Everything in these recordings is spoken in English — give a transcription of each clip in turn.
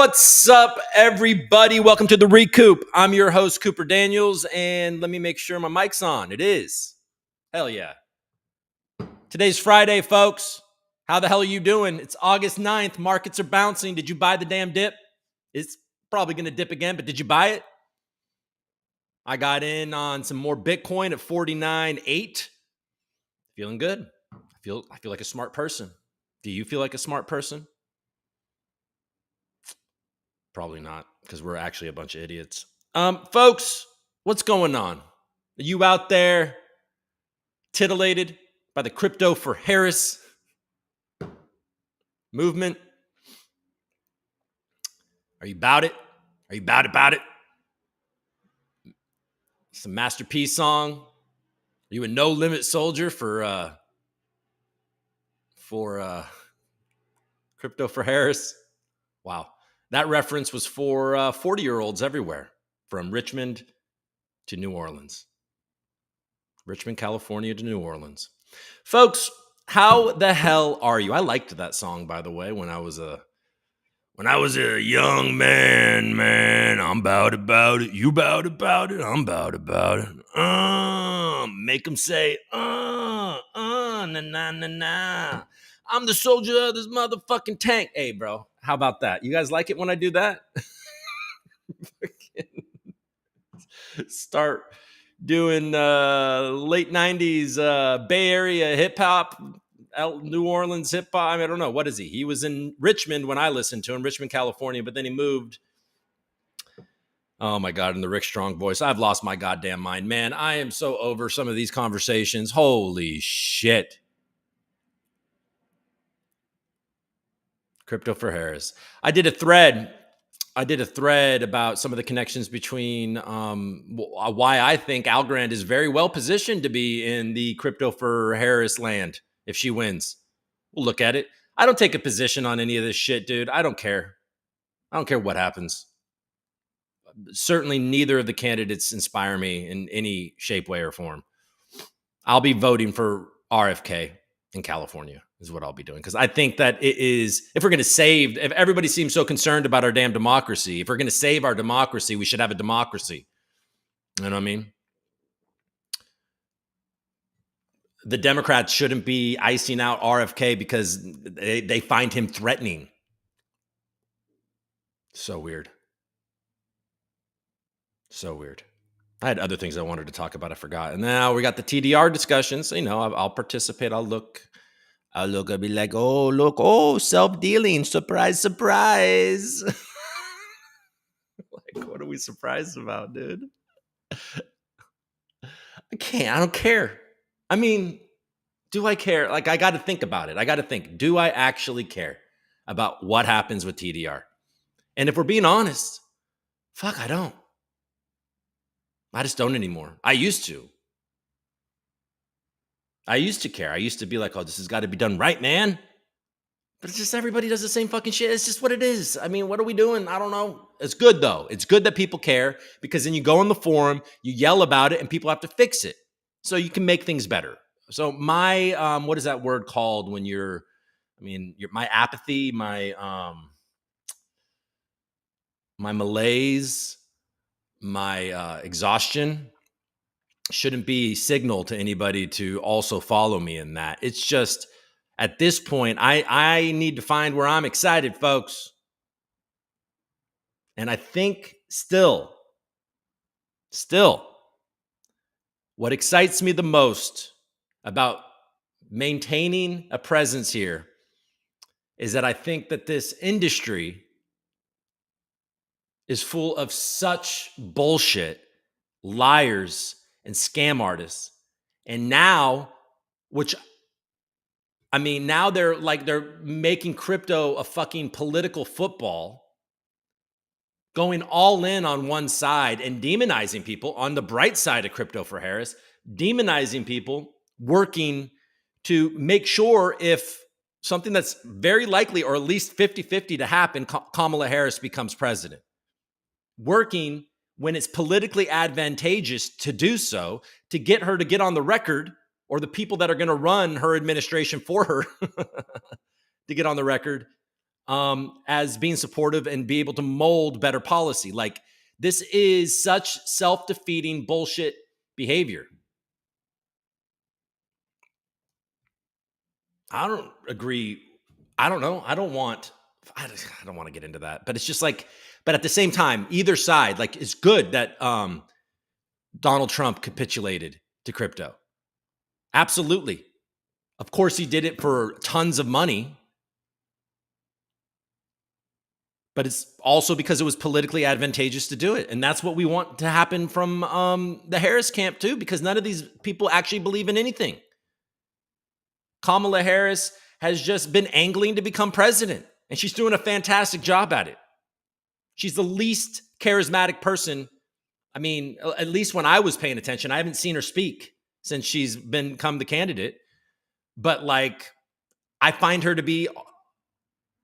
What's up, everybody? Welcome to the ReCoop. I'm your host, Cooper Daniels, and let me make sure my mic's on. It is. Hell yeah. Today's Friday, folks. How the hell are you doing? It's August 9th. Markets are bouncing. Did you buy the damn dip? It's probably going to dip again, but did you buy it? I got in on some more Bitcoin at 49.8. Feeling good. I feel like a smart person. Do you feel like a smart person? Probably not, because we're actually a bunch of idiots. Folks, what's going on? Are you out there titillated by the Crypto4Harris movement? Are you about it? Are you about it? Some Masterpiece song? Are you a no limit soldier for Crypto4Harris? Wow. That reference was for 40-year-olds everywhere, from Richmond to New Orleans. Richmond, California to New Orleans. Folks, how the hell are you? I liked that song, by the way, when I was a young man. I'm about it. You about it. I'm about it. Make them say, na. I'm the soldier of this motherfucking tank. Hey, bro, how about that? You guys like it when I do that? Start doing late 90s Bay Area hip hop, New Orleans hip hop. I mean, I don't know. What is he? He was in Richmond when I listened to him, Richmond, California, but then he moved. Oh my God, in the Rick Strong voice. I've lost my goddamn mind, man. I am so over some of these conversations. Holy shit. Crypto4Harris. I did a thread about some of the connections between why I think Algorand is very well positioned to be in the Crypto4Harris land if she wins. We'll look at it. I don't take a position on any of this shit, dude. I don't care. I don't care what happens. Certainly neither of the candidates inspire me in any shape, way, or form. I'll be voting for RFK in California is what I'll be doing. Because I think that it is, if everybody seems so concerned about our damn democracy, if we're going to save our democracy, we should have a democracy. You know what I mean? The Democrats shouldn't be icing out RFK because they find him threatening. So weird. I had other things I wanted to talk about. I forgot. And now we got the TDR discussion. So, I'll participate. I'll look, I'll be like, self-dealing. Surprise. Like, what are we surprised about, dude? I don't care. I mean, do I care? Like, I got to think about it. Do I actually care about what happens with TDR? And if we're being honest, fuck, I don't. I just don't anymore. I used to care. I used to be like, this has got to be done right, man. But it's just everybody does the same fucking shit. It's just what it is. I mean, what are we doing? I don't know. It's good, though. It's good that people care because then you go on the forum, you yell about it, and people have to fix it. So you can make things better. So my, what is that word called when my apathy, my malaise, my exhaustion shouldn't be signal to anybody to also follow me in that. It's just at this point, I need to find where I'm excited, folks. And I think still, what excites me the most about maintaining a presence here is that I think that this industry is full of such bullshit, liars, and scam artists. And now they're making crypto a fucking political football, going all in on one side and demonizing people on the bright side of Crypto4Harris, demonizing people working to make sure if something that's very likely or at least 50-50 to happen, Kamala Harris becomes president. Working when it's politically advantageous to do so, to get her to get on the record, or the people that are going to run her administration for her to get on the record, as being supportive and be able to mold better policy. Like, this is such self-defeating bullshit behavior. I don't agree. I don't know. I don't want to get into that, but it's just like, but at the same time, either side, like, it's good that Donald Trump capitulated to crypto. Absolutely. Of course, he did it for tons of money, but it's also because it was politically advantageous to do it. And that's what we want to happen from the Harris camp too, because none of these people actually believe in anything. Kamala Harris has just been angling to become president, and she's doing a fantastic job at it. She's the least charismatic person. I mean, at least when I was paying attention, I haven't seen her speak since she's become the candidate. But like, I find her to be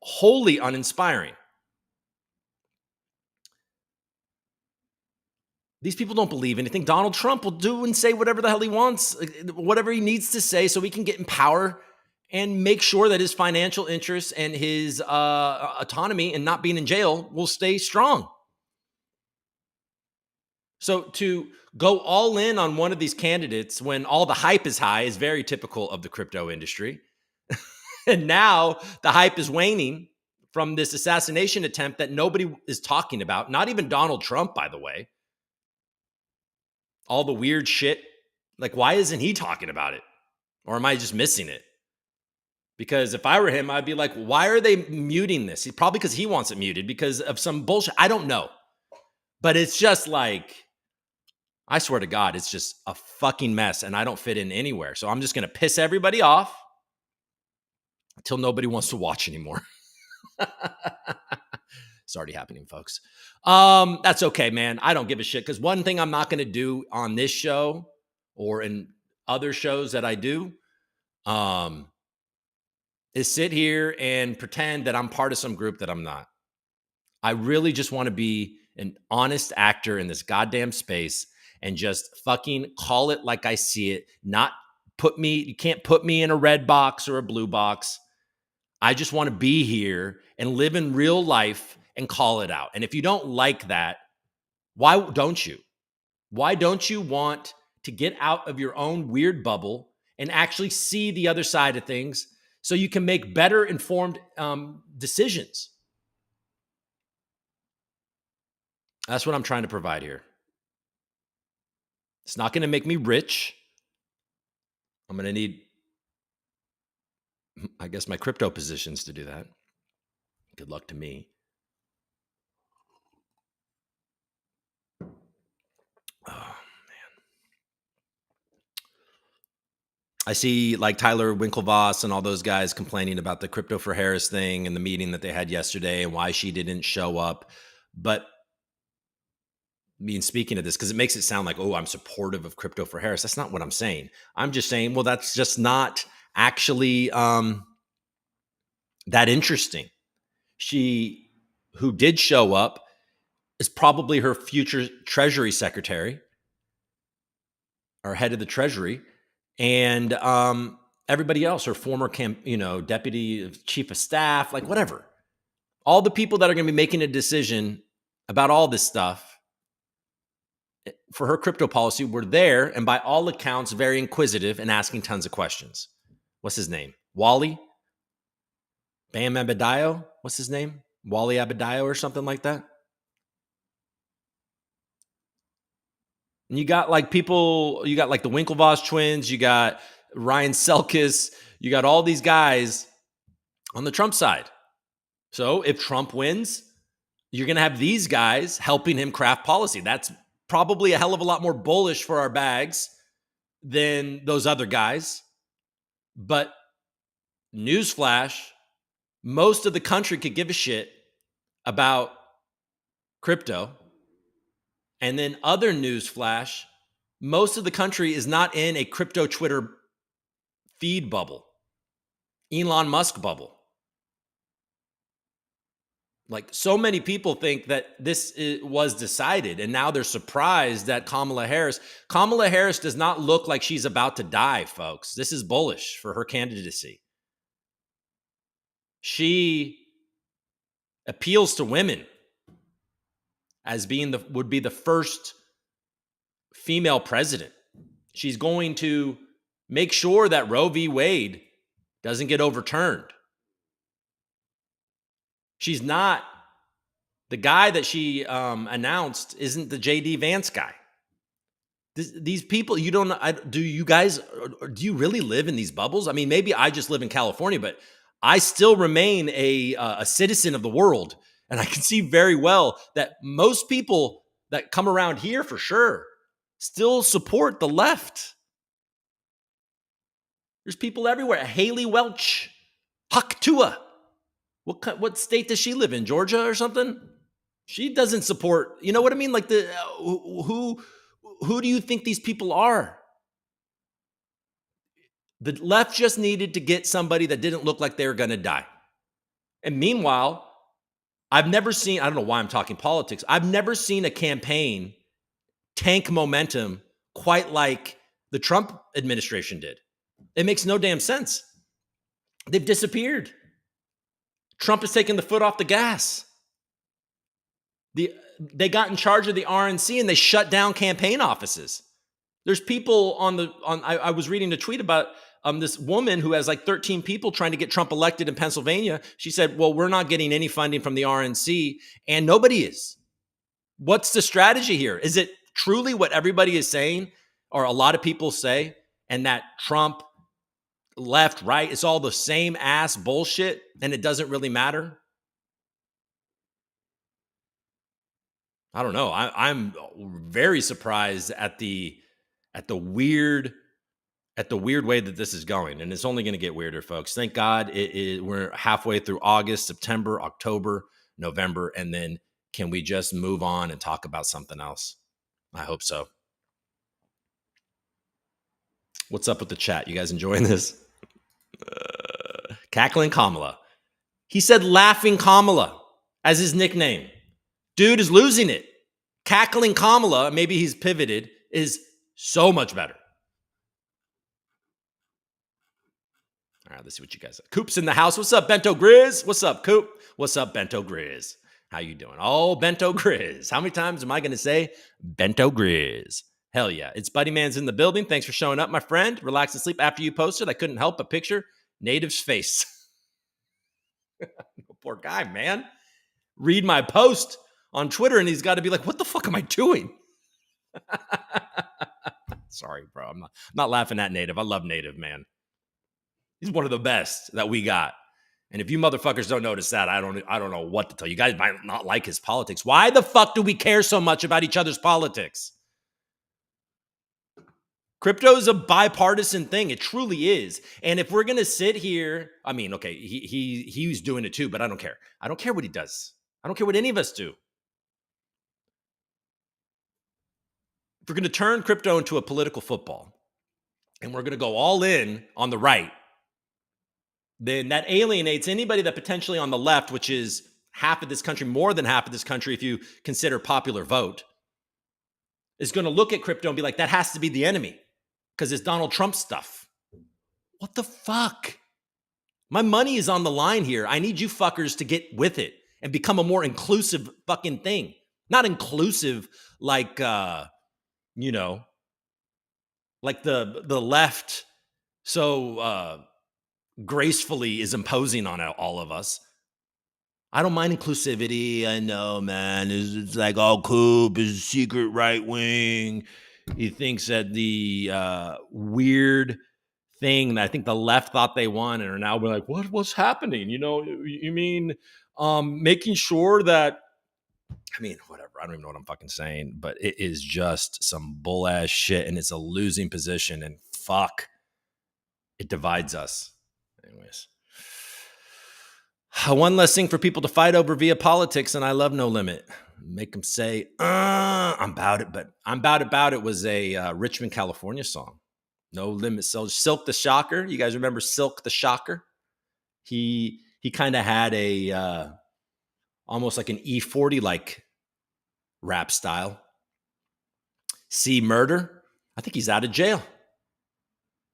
wholly uninspiring. These people don't believe anything. Donald Trump will do and say whatever the hell he wants, whatever he needs to say so he can get in power and make sure that his financial interests and his autonomy and not being in jail will stay strong. So to go all in on one of these candidates when all the hype is high is very typical of the crypto industry. And now the hype is waning from this assassination attempt that nobody is talking about, not even Donald Trump, by the way. All the weird shit. Like, why isn't he talking about it? Or am I just missing it? Because if I were him, I'd be like, why are they muting this? Probably because he wants it muted because of some bullshit. I don't know. But it's just like, I swear to God, it's just a fucking mess and I don't fit in anywhere. So I'm just going to piss everybody off until nobody wants to watch anymore. It's already happening, folks. That's okay, man. I don't give a shit, because one thing I'm not going to do on this show or in other shows that I do is sit here and pretend that I'm part of some group that I'm not. I really just want to be an honest actor in this goddamn space and just fucking call it like I see it. You can't put me in a red box or a blue box. I just want to be here and live in real life and call it out. And if you don't like that, why don't you? Why don't you want to get out of your own weird bubble and actually see the other side of things so you can make better informed decisions? That's what I'm trying to provide here. It's not going to make me rich. I'm going to need, I guess, my crypto positions to do that. Good luck to me. Oh, man. I see like Tyler Winklevoss and all those guys complaining about the Crypto4Harris thing and the meeting that they had yesterday and why she didn't show up. But speaking of this, because it makes it sound like, oh, I'm supportive of Crypto4Harris. That's not what I'm saying. I'm just saying, well, that's just not actually that interesting. She, who did show up, is probably her future Treasury Secretary or head of the Treasury, and everybody else, her former deputy chief of staff, like whatever. All the people that are going to be making a decision about all this stuff for her crypto policy were there, and by all accounts, very inquisitive and asking tons of questions. What's his name? Wally? Bam Adebayo? What's his name? Wally Adebayo or something like that? And you got like people, you got like the Winklevoss twins, you got Ryan Selkis, you got all these guys on the Trump side. So if Trump wins, you're going to have these guys helping him craft policy. That's probably a hell of a lot more bullish for our bags than those other guys. But newsflash, most of the country could give a shit about crypto. And then other newsflash, most of the country is not in a crypto Twitter feed bubble, Elon Musk bubble. Like, so many people think that this was decided, and now they're surprised that Kamala Harris does not look like she's about to die, folks. This is bullish for her candidacy. She appeals to women as would be the first female president. She's going to make sure that Roe v. Wade doesn't get overturned. She's not, the guy that she announced isn't the J.D. Vance guy. These people, you don't, do you guys, do you really live in these bubbles? I mean, maybe I just live in California, but I still remain a citizen of the world. And I can see very well that most people that come around here for sure still support the left. There's people everywhere. Haley Welch, Huck Tua. What state does she live in? Georgia or something? She doesn't support, you know what I mean? Like who do you think these people are? The left just needed to get somebody that didn't look like they were going to die. And meanwhile, I've never seen, I don't know why I'm talking politics, I've never seen a campaign tank momentum quite like the Trump administration did. It makes no damn sense. They've disappeared. Trump has taken the foot off the gas. They got in charge of the RNC and they shut down campaign offices. There's people I was reading a tweet about this woman who has like 13 people trying to get Trump elected in Pennsylvania. She said, well, we're not getting any funding from the RNC, and nobody is. What's the strategy here? Is it truly what everybody is saying, or a lot of people say, and that Trump, left, right, it's all the same ass bullshit and it doesn't really matter? I don't know. I'm very surprised at the weird way that this is going, and it's only going to get weirder, folks. Thank God we're halfway through August, September, October, November, and then can we just move on and talk about something else? I hope so. What's up with the chat? You guys enjoying this? Cackling Kamala. He said Laughing Kamala as his nickname. Dude is losing it. Cackling Kamala, maybe he's pivoted, is so much better. All right, let's see what you guys say. Coop's in the house. What's up, Bento Grizz? What's up, Coop? What's up, Bento Grizz? How you doing? Oh, Bento Grizz. How many times am I going to say Bento Grizz? Hell yeah. It's Buddy Man's in the building. Thanks for showing up, my friend. Relax and sleep. After you posted, I couldn't help but picture Native's face. Poor guy, man. Read my post on Twitter, and he's got to be like, what the fuck am I doing? Sorry, bro. I'm not laughing at Native. I love Native, man. He's one of the best that we got. And if you motherfuckers don't notice that, I don't know what to tell you. You guys might not like his politics. Why the fuck do we care so much about each other's politics? Crypto is a bipartisan thing. It truly is. And if we're going to sit here, I mean, okay, he's doing it too, but I don't care. I don't care what he does. I don't care what any of us do. If we're going to turn crypto into a political football and we're going to go all in on the right, then that alienates anybody that potentially on the left, which is half of this country, more than half of this country, if you consider popular vote, is going to look at crypto and be like, that has to be the enemy because it's Donald Trump stuff. What the fuck? My money is on the line here. I need you fuckers to get with it and become a more inclusive fucking thing. Not inclusive like, like the left so gracefully is imposing on all of us. I don't mind inclusivity. I know, man. It's like, oh, Coop is secret right wing. He thinks that the weird thing that I think the left thought they won and are now like, what's happening? You mean making sure that, I mean, whatever. I don't even know what I'm fucking saying, but it is just some bull ass shit, and it's a losing position, and fuck, it divides us. Anyways, one less thing for people to fight over via politics, and I love No Limit. Make them say, I'm about it, but I'm about it was a Richmond, California song. No Limit. So Silk the Shocker. You guys remember Silk the Shocker? He kind of had a almost like an E40 like rap style. C Murder. I think he's out of jail.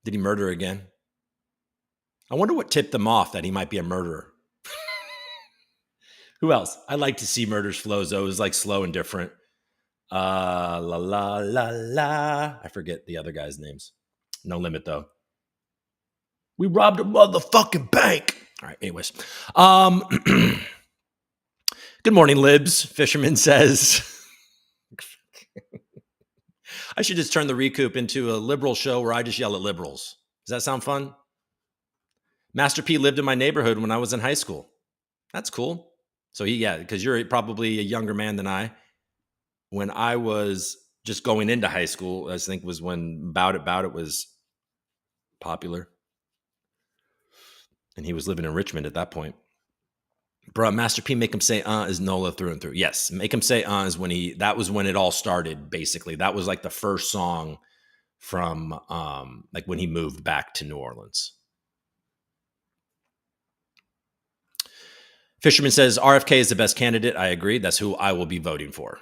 Did he murder again? I wonder what tipped them off that he might be a murderer. Who else? I like to see Murder's Flows, though. It was like slow and different. La la la la. I forget the other guys' names. No Limit, though. We robbed a motherfucking bank. All right, anyways. Good morning, Libs, Fisherman says. I should just turn the ReCoop into a liberal show where I just yell at liberals. Does that sound fun? Master P lived in my neighborhood when I was in high school. That's cool. So because you're probably a younger man than I. When I was just going into high school, I think was when Bout It was popular. And he was living in Richmond at that point. Bro, Master P, make him say is NOLA through and through. Yes, make him say is that was when it all started, basically. That was like the first song from like when he moved back to New Orleans. Fisherman says RFK is the best candidate. I agree. That's who I will be voting for.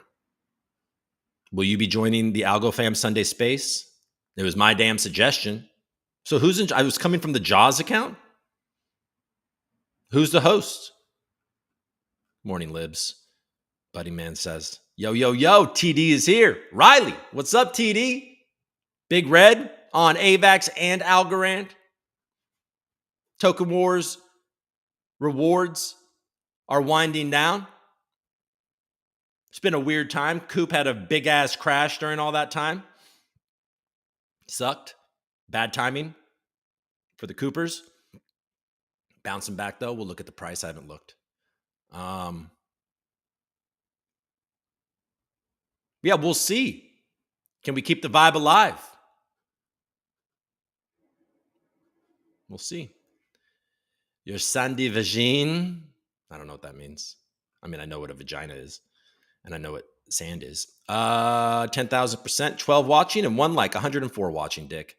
Will you be joining the Algo Fam Sunday Space? It was my damn suggestion. So I was coming from the Jaws account? Who's the host? Morning, Libs. Buddy Man says, yo, TD is here. Riley, what's up, TD? Big Red on AVAX and Algorand. Token Wars rewards are winding down. It's been a weird time. Coop had a big ass crash during all that time. Sucked. Bad timing for the Coopers. Bouncing back though. We'll look at the price. I haven't looked. Yeah, we'll see. Can we keep the vibe alive? We'll see. Your Sandy Vagine. I don't know what that means. I mean, I know what a vagina is. And I know what sand is. 10,000%, 12 watching, and 1 like, 104 watching, Dick.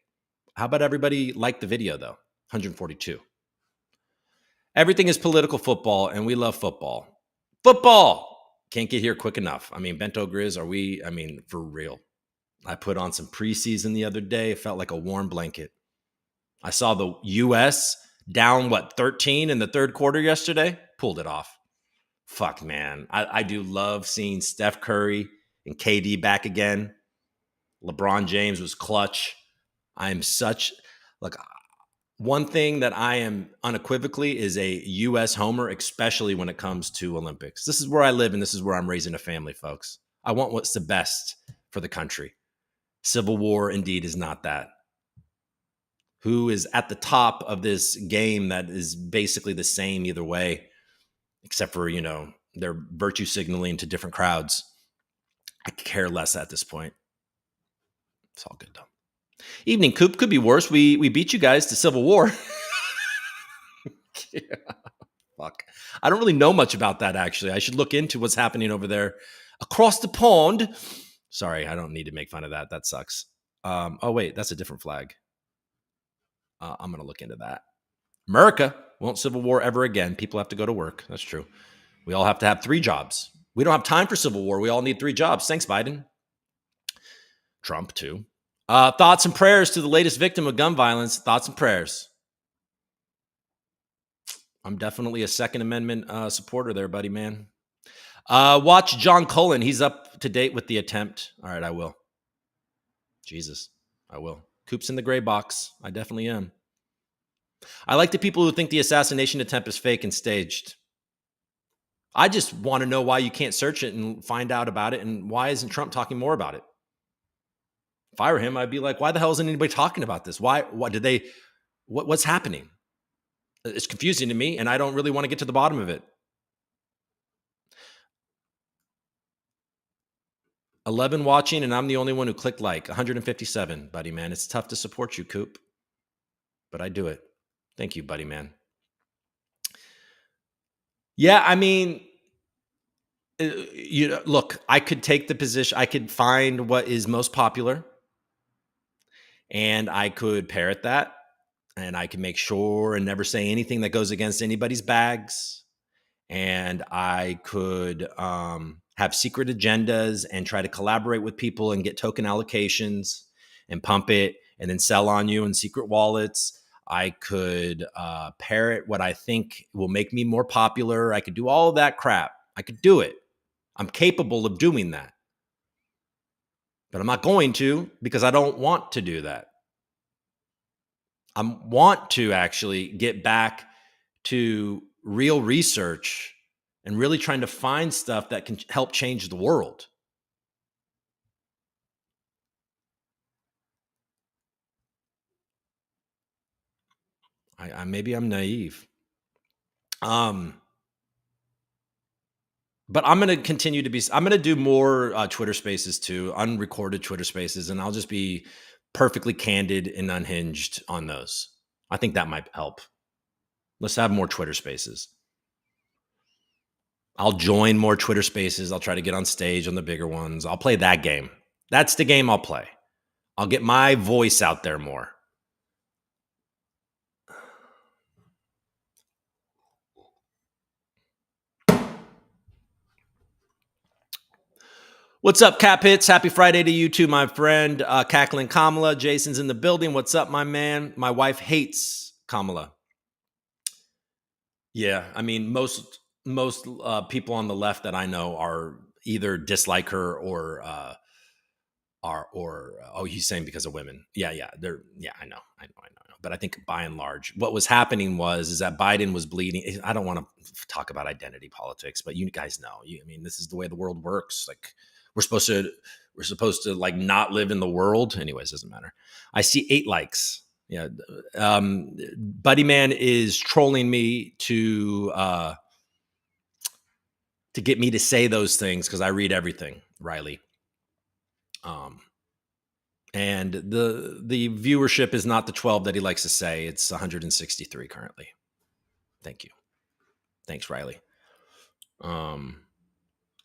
How about everybody like the video, though? 142. Everything is political football, and we love football. Football! Can't get here quick enough. I mean, Bento Grizz, for real. I put on some preseason the other day. It felt like a warm blanket. I saw the U.S. down, 13 in the third quarter yesterday? Pulled it off. Fuck, man. I do love seeing Steph Curry and KD back again. LeBron James was clutch. One thing that I am unequivocally is a U.S. homer, especially when it comes to Olympics. This is where I live and this is where I'm raising a family, folks. I want what's the best for the country. Civil war, indeed, is not that. Who is at the top of this game that is basically the same either way, except for, they're virtue signaling to different crowds. I care less at this point. It's all good, though. Evening, Coop. Could be worse. We beat you guys to Civil War. Yeah, fuck. I don't really know much about that, actually. I should look into what's happening over there across the pond. Sorry, I don't need to make fun of that. That sucks. Oh, wait, that's a different flag. I'm going to look into that. America won't Civil War ever again. People have to go to work. That's true. We all have to have 3 jobs. We don't have time for Civil War. We all need 3 jobs. Thanks, Biden. Trump, too. Thoughts and prayers to the latest victim of gun violence. Thoughts and prayers. I'm definitely a Second Amendment supporter there, buddy, man. Watch John Cullen. He's up to date with the attempt. All right, I will. Jesus, I will. Coop's in the gray box. I definitely am. I like the people who think the assassination attempt is fake and staged. I just want to know why you can't search it and find out about it, and why isn't Trump talking more about it? If I were him, I'd be like, why the hell isn't anybody talking about this? What's happening? It's confusing to me, and I don't really want to get to the bottom of it. 11 watching, and I'm the only one who clicked like. 157, buddy, man. It's tough to support you, Coop, but I do it. Thank you, buddy, man. Yeah, I mean, look, I could take the position. I could find what is most popular, and I could parrot that, and I can make sure and never say anything that goes against anybody's bags. And I could have secret agendas and try to collaborate with people and get token allocations and pump it and then sell on you in secret wallets. I could parrot what I think will make me more popular. I could do all of that crap. I could do it. I'm capable of doing that. But I'm not going to, because I don't want to do that. I want to actually get back to real research and really trying to find stuff that can help change the world. Maybe I'm naive. But I'm going to continue to be, I'm going to do more Twitter spaces too, unrecorded Twitter spaces, and I'll just be perfectly candid and unhinged on those. I think that might help. Let's have more Twitter spaces. I'll join more Twitter spaces. I'll try to get on stage on the bigger ones. I'll play that game. That's the game I'll play. I'll get my voice out there more. What's up, Cap Hits? Happy Friday to you too, my friend. Cackling Kamala. Jason's in the building. What's up, my man? My wife hates Kamala. Yeah, I mean, most people on the left that I know are either dislike her or oh, he's saying because of women. Yeah, I know. But I think by and large, what was happening is that Biden was bleeding. I don't want to talk about identity politics, but you guys know. I mean, this is the way the world works. Like we're supposed to like not live in the world. Anyways, doesn't matter. I see 8 likes. Yeah, Buddy Man is trolling me to get me to say those things because I read everything, Riley. And the viewership is not the 12 that he likes to say. It's 163 currently. Thank you. Thanks, Riley.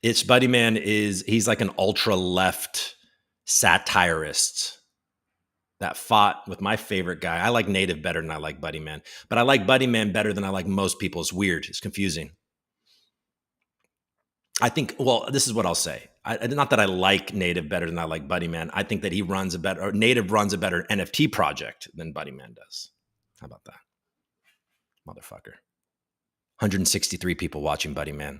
It's Buddy Man he's like an ultra left satirist that fought with my favorite guy. I like Native better than I like Buddy Man, but I like Buddy Man better than I like most people. It's weird. It's confusing. I think, well, this is what I'll say. Not that I like Native better than I like Buddy Man. I think that Native runs a better NFT project than Buddy Man does. How about that? Motherfucker. 163 people watching Buddy Man.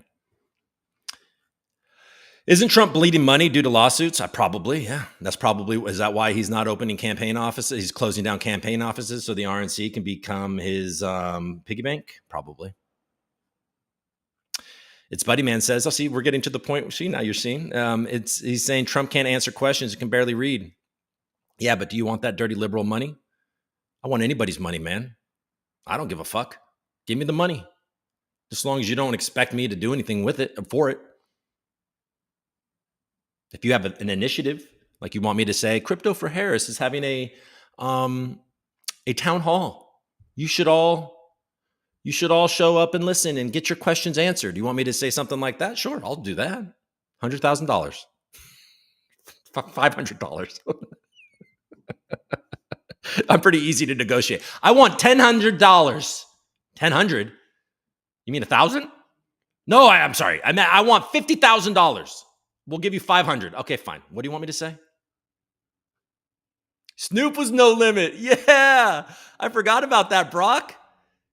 Isn't Trump bleeding money due to lawsuits? Yeah. Is that why he's not opening campaign offices? He's closing down campaign offices so the RNC can become his piggy bank? Probably. It's Buddy Man says, see, we're getting to the point. See, now you're seeing. He's saying Trump can't answer questions. He can barely read. Yeah, but do you want that dirty liberal money? I want anybody's money, man. I don't give a fuck. Give me the money. Just as long as you don't expect me to do anything with it, for it. If you have an initiative, like you want me to say, Crypto4Harris is having a town hall. You should all show up and listen and get your questions answered. You want me to say something like that? Sure, I'll do that. $100,000. $500. I'm pretty easy to negotiate. I want $1,000. $1,000? You mean 1,000? No, I'm sorry. I want $50,000. We'll give you 500. Okay, fine. What do you want me to say? Snoop was No Limit. Yeah, I forgot about that, Brock.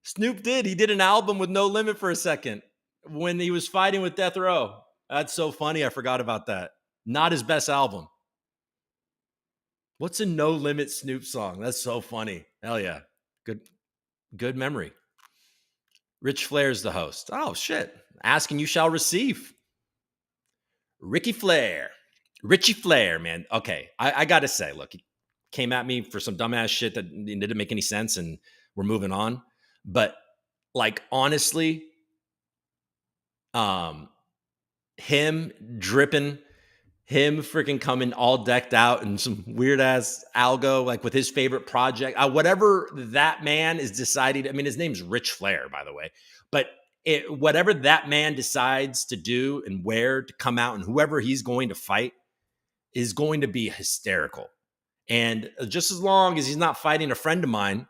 Snoop did. He did an album with No Limit for a second when he was fighting with Death Row. That's so funny. I forgot about that. Not his best album. What's a No Limit Snoop song? That's so funny. Hell yeah. Good memory. Rich Flair's the host. Oh, shit. Ask and you shall receive. Richie Flair, man. Okay, I got to say, look, he came at me for some dumbass shit that didn't make any sense, and we're moving on. But like, honestly, him dripping, him freaking coming all decked out in some weird ass algo, like with his favorite project, whatever that man is deciding. I mean, his name's Rich Flair, by the way, but whatever that man decides to do and where to come out and whoever he's going to fight is going to be hysterical. And just as long as he's not fighting a friend of mine,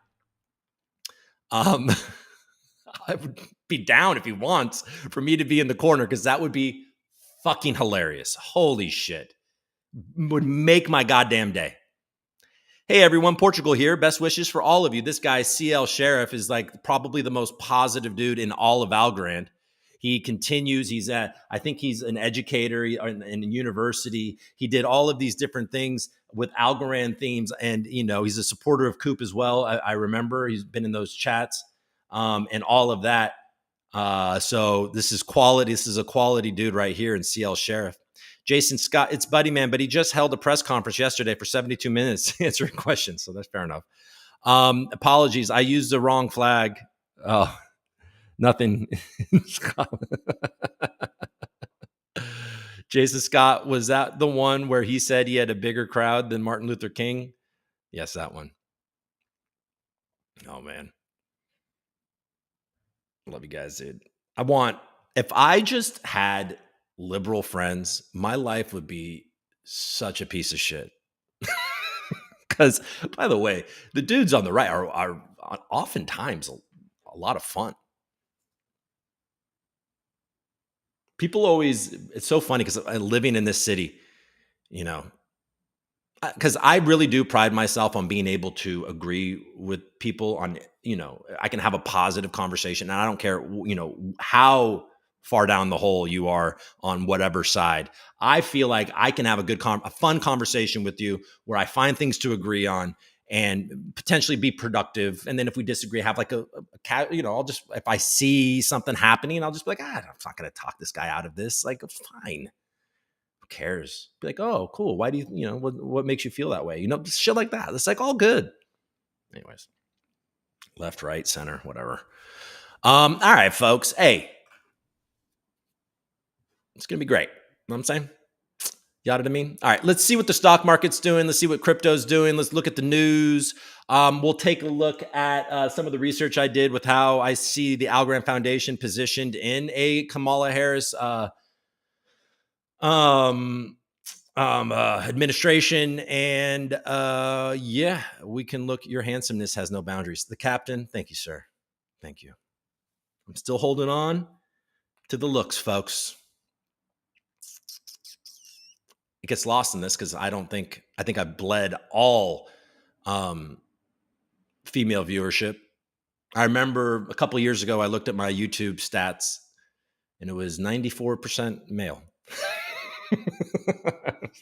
I would be down if he wants for me to be in the corner, because that would be fucking hilarious. Holy shit. Would make my goddamn day. Hey everyone, Portugal here. Best wishes for all of you. This guy, CL Sheriff, is like probably the most positive dude in all of Algorand. He continues. I think he's an educator in a university. He did all of these different things with Algorand themes. And, he's a supporter of Coop as well. I remember he's been in those chats and all of that. So this is quality. This is a quality dude right here in CL Sheriff. Jason Scott, it's Buddy Man, but he just held a press conference yesterday for 72 minutes answering questions. So that's fair enough. Apologies. I used the wrong flag. Oh, nothing. Jason Scott, was that the one where he said he had a bigger crowd than Martin Luther King? Yes, that one. Oh, man. Love you guys, dude. If I just had liberal friends, my life would be such a piece of shit. Because, by the way, the dudes on the right are oftentimes a lot of fun. People always, it's so funny because living in this city, because I really do pride myself on being able to agree with people on, I can have a positive conversation and I don't care, how far down the hole you are on whatever side. I feel like I can have a fun conversation with you where I find things to agree on and potentially be productive. And then if we disagree, have like if I see something happening, I'll just be like, I'm not going to talk this guy out of this. Like, fine. Who cares? Be like, oh, cool. Why do you, what makes you feel that way? Shit like that. It's like all good. Anyways, left, right, center, whatever. All right, folks. Hey, it's going to be great. You know what I'm saying? You know what I mean? All right, let's see what the stock market's doing. Let's see what crypto's doing. Let's look at the news. We'll take a look at some of the research I did with how I see the Algorand Foundation positioned in a Kamala Harris administration. And we can look. Your handsomeness has no boundaries. The captain, thank you, sir. Thank you. I'm still holding on to the looks, folks. It gets lost in this because I think I bled all female viewership. I remember a couple of years ago, I looked at my YouTube stats and it was 94% male.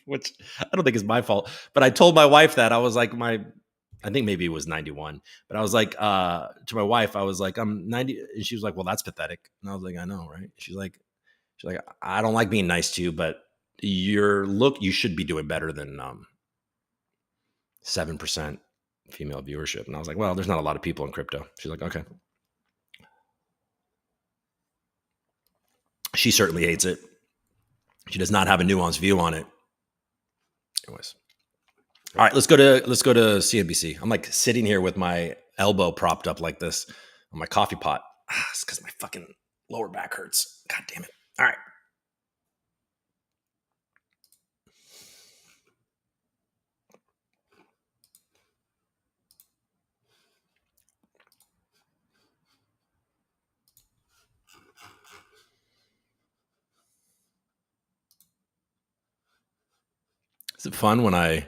Which I don't think is my fault, but I told my wife that I was like, I think maybe it was 91, but I was like, to my wife, I was like, I'm 90. And she was like, well, that's pathetic. And I was like, I know. Right. She's like, I don't like being nice to you, but you should be doing better than 7% female viewership. And I was like, well, there's not a lot of people in crypto. She's like, okay. She certainly hates it. She does not have a nuanced view on it. Anyways. All right, let's go to CNBC. I'm like sitting here with my elbow propped up like this on my coffee pot. It's because my fucking lower back hurts. God damn it. All right. Is it fun when I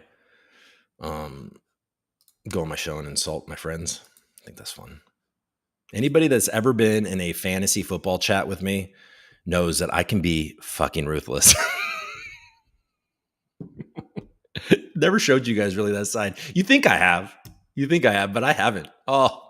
go on my show and insult my friends? I think that's fun. Anybody that's ever been in a fantasy football chat with me knows that I can be fucking ruthless. Never showed you guys really that side. You think I have, but I haven't. Oh,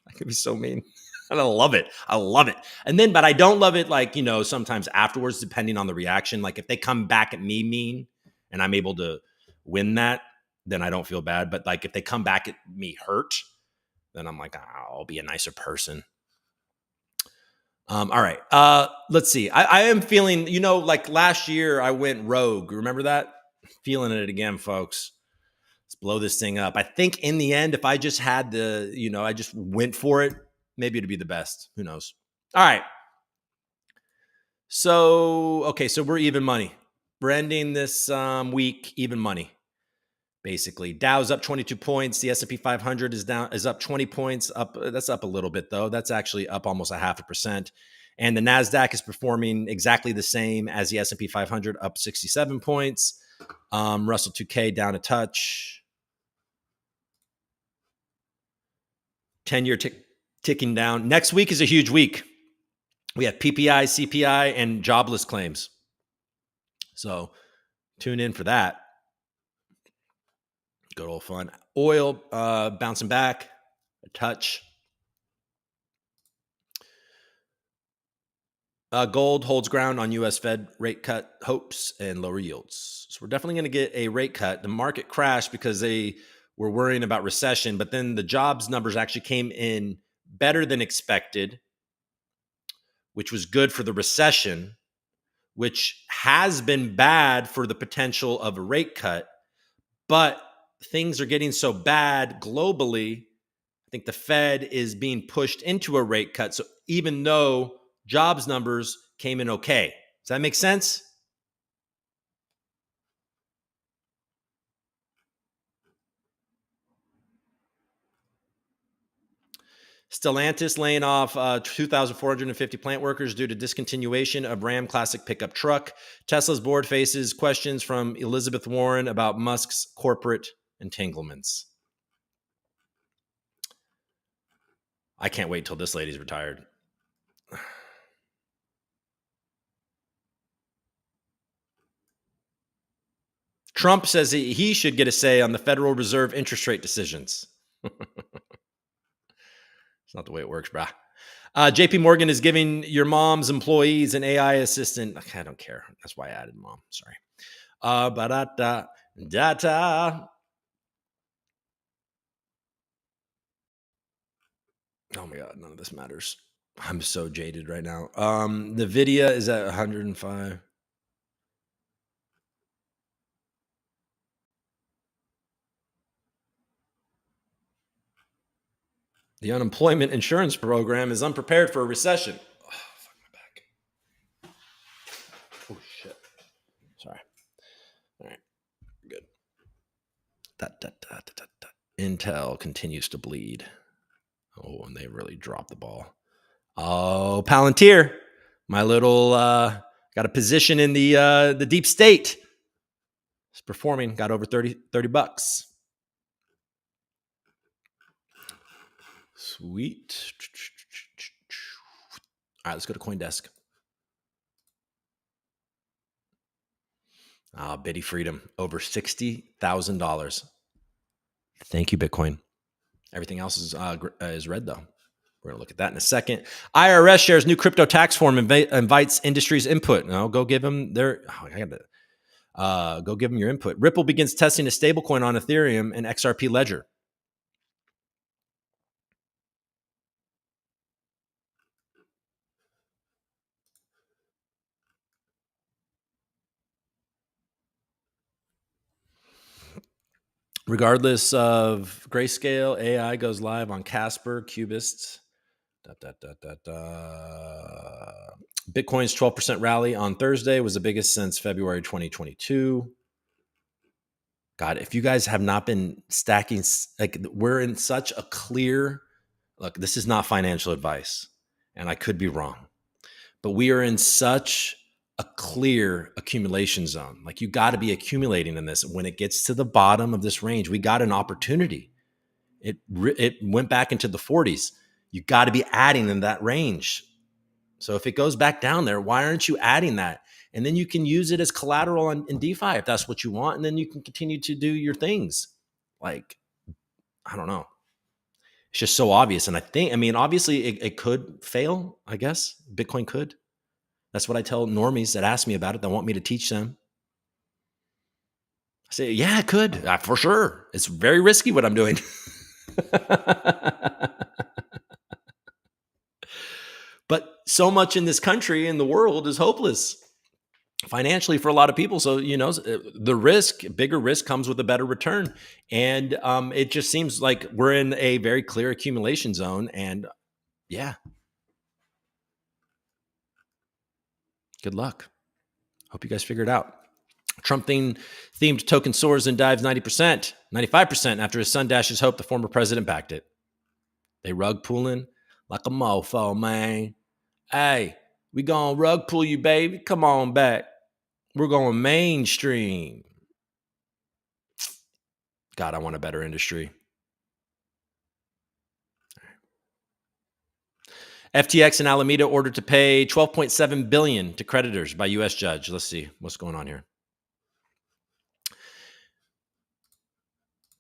I can be so mean. And I love it. But I don't love it like, sometimes afterwards, depending on the reaction. Like if they come back at me mean and I'm able to win that, then I don't feel bad. But like if they come back at me hurt, then I'm like, I'll be a nicer person. All right. Let's see. I am feeling, like last year I went rogue. Remember that? Feeling it again, folks. Let's blow this thing up. I think in the end, if I just had I just went for it, maybe it'd be the best. Who knows? All right. So we're even money. We're ending this week even money. Basically, Dow's up 22 points. The S&P 500 is up 20 points. That's up a little bit though. That's actually up almost 0.5%. And the Nasdaq is performing exactly the same as the S&P 500, up 67 points. Russell 2K down a touch. 10-year ticking down. Next week is a huge week. We have PPI, CPI, and jobless claims. So tune in for that. Good old fun. Oil bouncing back a touch. Gold holds ground on U.S. Fed rate cut hopes and lower yields. So we're definitely going to get a rate cut. The market crashed because they were worrying about recession, but then the jobs numbers actually came in better than expected, which was good for the recession, which has been bad for the potential of a rate cut. But things are getting so bad globally, I think the Fed is being pushed into a rate cut. So even though jobs numbers came in okay. Does that make sense? Stellantis laying off 2,450 plant workers due to discontinuation of Ram Classic pickup truck. Tesla's board faces questions from Elizabeth Warren about Musk's corporate entanglements. I can't wait till this lady's retired. Trump says he should get a say on the Federal Reserve interest rate decisions. It's not the way it works, brah. JP Morgan is giving your mom's employees an AI assistant. I don't care. That's why I added mom. Sorry. Data. Oh my God, none of this matters. I'm so jaded right now. The Nvidia is at 105. The unemployment insurance program is unprepared for a recession. Oh, fuck my back. Oh shit. Sorry. All right. Good. Intel continues to bleed. Oh, and they really dropped the ball. Oh, Palantir, my little got a position in the deep state. It's performing. Got over 30 bucks. Sweet. All right, let's go to CoinDesk. Biddy Freedom, over $60,000. Thank you, Bitcoin. Everything else is red, though. We're going to look at that in a second. IRS shares new crypto tax form invites industry's input. No, go give them their. Go give them your input. Ripple begins testing a stablecoin on Ethereum and XRP Ledger. Regardless of Grayscale, AI goes live on Casper, Cubists. Bitcoin's 12% rally on Thursday was the biggest since February 2022. God, if you guys have not been stacking, like we're in such a clear, look, this is not financial advice, and I could be wrong, but we are in such a clear accumulation zone. Like you got to be accumulating in this. When it gets to the bottom of this range, we got an opportunity. It went back into the 40s. You got to be adding in that range. So if it goes back down there, why aren't you adding that? And then you can use it as collateral in DeFi if that's what you want. And then you can continue to do your things. Like, I don't know. It's just so obvious. And obviously it could fail, I guess. Bitcoin could. That's what I tell normies that ask me about it, that want me to teach them. I say, yeah, it could, for sure. It's very risky what I'm doing. But so much in this country and the world is hopeless financially for a lot of people. So, the bigger risk comes with a better return. And it just seems like we're in a very clear accumulation zone. And yeah, good luck. Hope you guys figure it out. Trump themed token soars and dives 90%, 95% after his son dashes hope the former president backed it. They rug pulling like a mofo, man. Hey, we gonna rug pull you, baby. Come on back. We're going mainstream. God, I want a better industry. FTX and Alameda ordered to pay $12.7 billion to creditors by U.S. judge. Let's see what's going on here.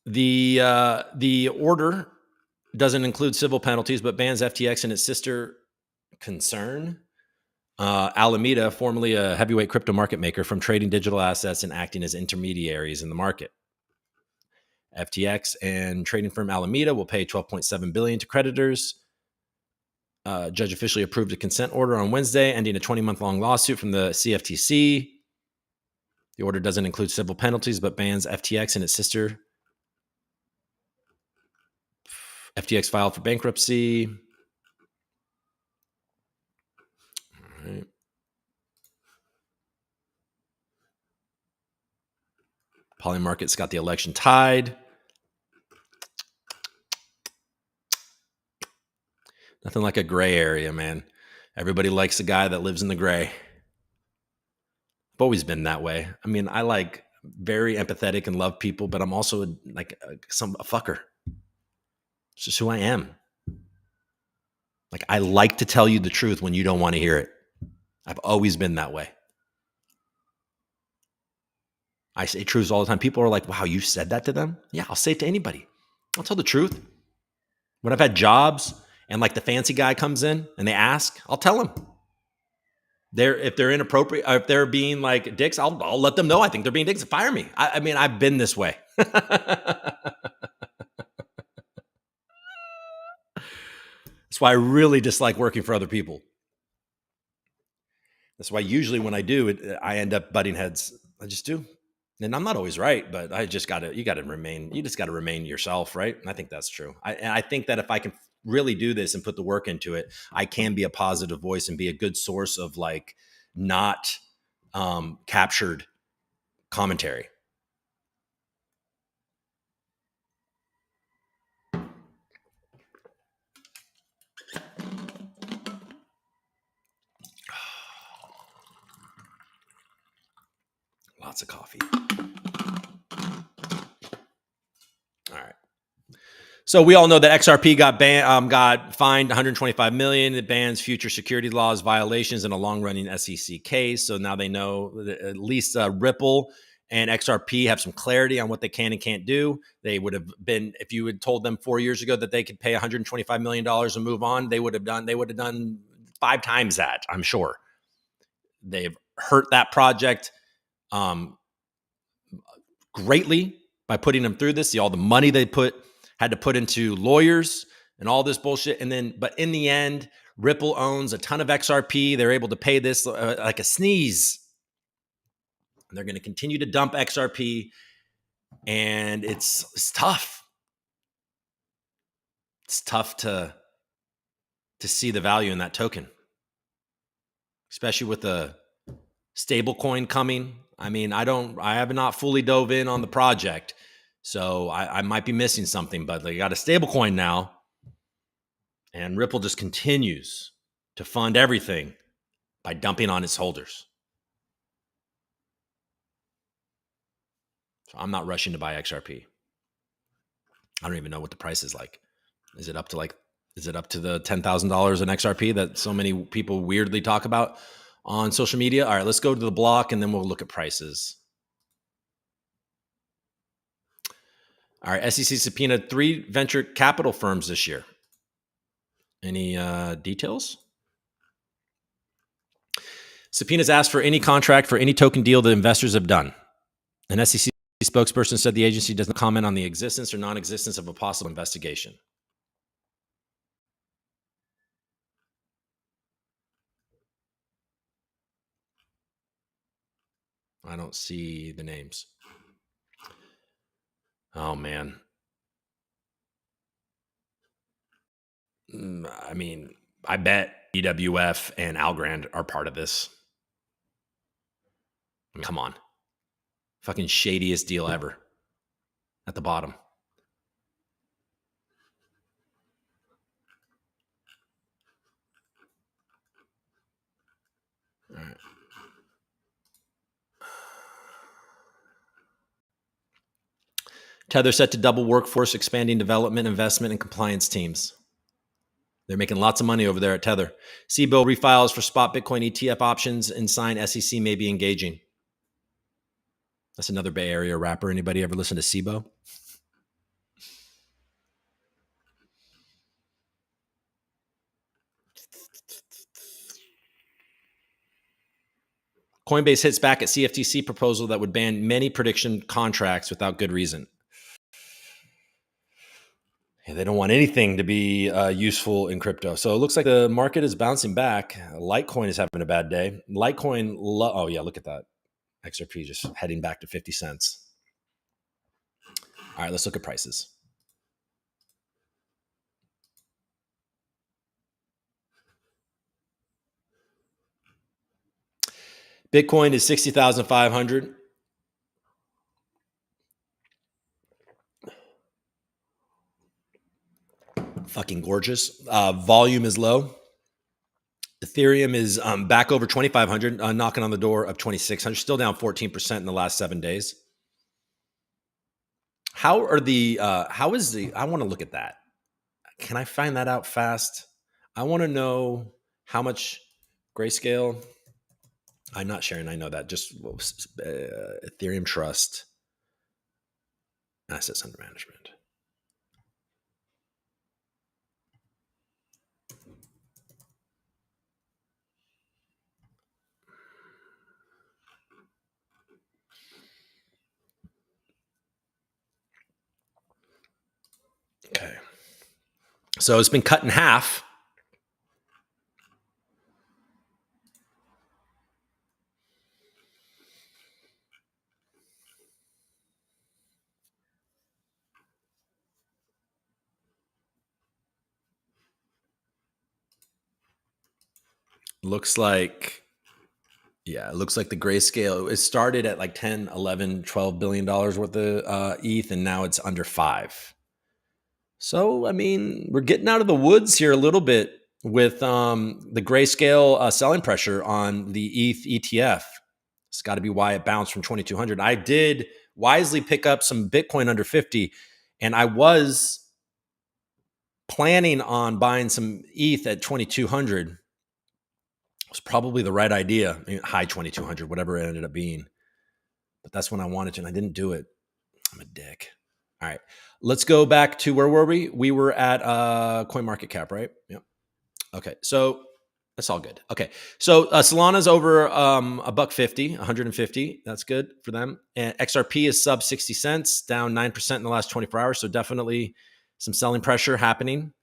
The order doesn't include civil penalties, but bans FTX and its sister concern, Alameda, formerly a heavyweight crypto market maker, from trading digital assets and acting as intermediaries in the market. FTX and trading firm Alameda will pay $12.7 billion to creditors. Judge officially approved a consent order on Wednesday, ending a 20-month-long lawsuit from the CFTC. The order doesn't include civil penalties, but bans FTX and its sister. FTX filed for bankruptcy. All right. Polymarket's got the election tied. Nothing like a gray area, man. Everybody likes a guy that lives in the gray. I've always been that way. I mean, I like very empathetic and love people, but I'm also like a fucker. It's just who I am. Like, I like to tell you the truth when you don't want to hear it. I've always been that way. I say truths all the time. People are like, wow, you said that to them? Yeah, I'll say it to anybody. I'll tell the truth. When I've had jobs and like the fancy guy comes in and they ask, I'll tell them. If they're inappropriate, or if they're being like dicks, I'll let them know I think they're being dicks and fire me. I mean, I've been this way. That's why I really dislike working for other people. That's why usually when I do it, I end up butting heads. I just do. And I'm not always right, but you just got to remain yourself, right? And I think that's true. I think that if I can really do this and put the work into it, I can be a positive voice and be a good source of like not captured commentary. Lots of coffee. All right. So we all know that XRP got fined $125 million. It bans future security laws violations in a long-running SEC case. So now they know that at least Ripple and XRP have some clarity on what they can and can't do. They would have been, if you had told them 4 years ago that they could pay $125 million and move on, they would have done 5 times that, I'm sure. They've hurt that project greatly by putting them through this. See all the money they had to put into lawyers and all this bullshit. But in the end, Ripple owns a ton of XRP. They're able to pay this like a sneeze. And they're going to continue to dump XRP. And it's tough. It's tough to see the value in that token, especially with the stable coin coming. I mean, I have not fully dove in on the project, so I might be missing something, but they got a stable coin now, and Ripple just continues to fund everything by dumping on its holders. So I'm not rushing to buy XRP. I don't even know what the price is like. Is it up to the $10,000 in XRP that so many people weirdly talk about on social media? All right, let's go to the block and then we'll look at prices. All right, SEC subpoenaed 3 venture capital firms this year. Any details? Subpoenas asked for any contract for any token deal that investors have done. An SEC spokesperson said the agency doesn't comment on the existence or non-existence of a possible investigation. I don't see the names. Oh, man. I mean, I bet EWF and Algorand are part of this. I mean, come on. Fucking shadiest deal ever at the bottom. All right. Tether set to double workforce, expanding development, investment, and compliance teams. They're making lots of money over there at Tether. CBIL refiles for spot Bitcoin ETF options and sign SEC may be engaging. That's another Bay Area rapper. Anybody ever listen to Sibo? Coinbase hits back at CFTC proposal that would ban many prediction contracts without good reason. Yeah, they don't want anything to be useful in crypto. So it looks like the market is bouncing back. Litecoin is having a bad day. Litecoin, oh yeah, look at that. XRP just heading back to 50 cents. All right, let's look at prices. Bitcoin is 60,500. Fucking gorgeous. Volume is low. Ethereum is back over 2,500, knocking on the door of 2,600. Still down 14% in the last 7 days. How is the, I want to look at that. Can I find that out fast? I want to know how much Grayscale. I'm not sharing. I know that. Just Ethereum Trust assets under management. Okay. So it's been cut in half. Looks like, yeah, it looks like the Grayscale, it started at like 10, 11, 12 billion dollars worth of ETH, and now it's under 5. So, I mean, we're getting out of the woods here a little bit with the Grayscale selling pressure on the ETH ETF. It's got to be why it bounced from 2,200. I did wisely pick up some Bitcoin under 50, and I was planning on buying some ETH at 2,200. It was probably the right idea. I mean, high 2,200, whatever it ended up being. But that's when I wanted to, and I didn't do it. I'm a dick. All right. Let's go back to, where were we? We were at CoinMarketCap, right? Yep. Okay. So that's all good. Okay. So Solana's over $150, 150. That's good for them. And XRP is sub 60 cents, down 9% in the last 24 hours. So definitely some selling pressure happening.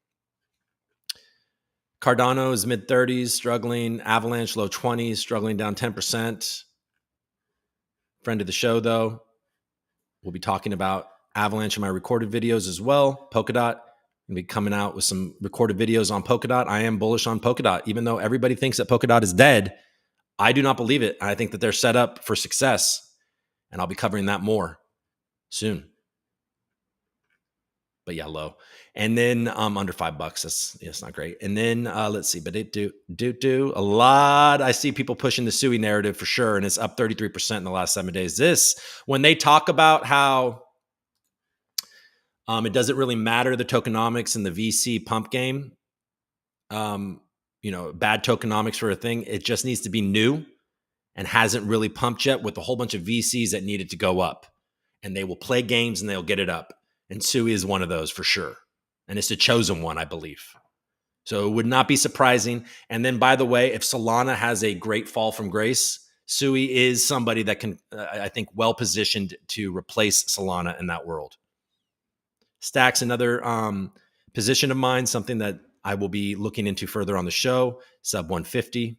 Cardano is mid 30s, struggling. Avalanche low 20s, struggling, down 10%. Friend of the show, though. We'll be talking about Avalanche in my recorded videos as well. Polkadot, I'm going to be coming out with some recorded videos on Polkadot. I am bullish on Polkadot. Even though everybody thinks that Polkadot is dead, I do not believe it. I think that they're set up for success, and I'll be covering that more soon. But yeah, low. And then under $5. That's not great. And then let's see, but it do a lot. I see people pushing the SUI narrative for sure, and it's up 33% in the last 7 days. This, when they talk about how it doesn't really matter the tokenomics and the VC pump game, bad tokenomics for a thing. It just needs to be new and hasn't really pumped yet, with a whole bunch of VCs that needed to go up, and they will play games and they'll get it up. And SUI is one of those for sure. And it's the chosen one, I believe. So it would not be surprising. And then, by the way, if Solana has a great fall from grace, SUI is somebody that can, I think, well positioned to replace Solana in that world. Stacks, another position of mine, something that I will be looking into further on the show, sub 150.